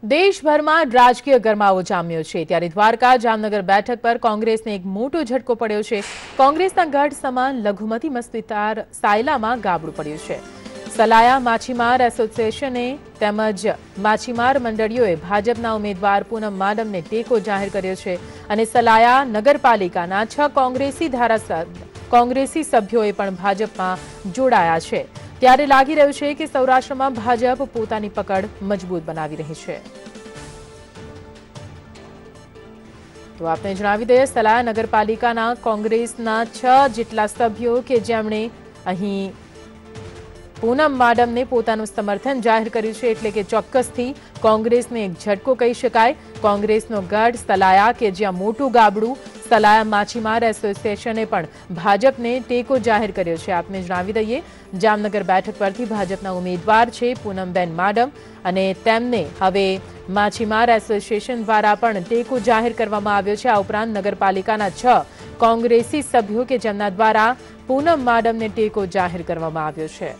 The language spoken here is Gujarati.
દેશભરમાં રાજકીય ગરમાવો જામ્યો છે ત્યારે દ્વારકા જામનગર બેઠક પર કોંગ્રેસને એક મોટો ઝટકો પડ્યો છે। કોંગ્રેસના ગઢ સમાન લઘુમતી મતવિસ્તાર સાયલામાં ગાબડું પડ્યું છે। સલાયા માછીમાર એસોસિએશને તેમજ માછીમાર મંડળીઓએ ભાજપના ઉમેદવાર પૂનમ માડમને ટેકો જાહેર કર્યો છે અને સલાયા નગરપાલિકાના 6 કોંગ્રેસી સભ્યોએ પણ ભાજપમાં જોડાયા છે। ત્યારે લાગી રહ્યું છે કે સૌરાષ્ટ્રમાં ભાજપ પોતાની પકડ મજબૂત બનાવી રહી છે। તો આપને જણાવી દઈએ, સલાયા નગરપાલિકાના કોંગ્રેસના 6 જેટલા સભ્યો કે જેમણે અહીં પૂનમ માડમને પોતાનું સમર્થન જાહેર કર્યું છે, એટલે કે ચોક્કસથી કોંગ્રેસને એક ઝટકો કહી શકાય। કોંગ્રેસનો ગઢ સલાયા કે જ્યાં મોટું ગાબડું સલાયા માછીમાર એસોસિએશને પણ ભાજપને ટેકો જાહેર કર્યો છે। આપને જણાવી દઈએ, જામનગર બેઠક પરથી ભાજપના ઉમેદવાર છે પૂનમબેન માડમ અને તેમને હવે માછીમાર એસોસિએશન દ્વારા પણ ટેકો જાહેર કરવામાં આવ્યો છે। આ ઉપરાંત નગરપાલિકાના 6 કોંગ્રેસી સભ્યો કે જેમના દ્વારા પૂનમ માડમને ટેકો જાહેર કરવામાં આવ્યો છે।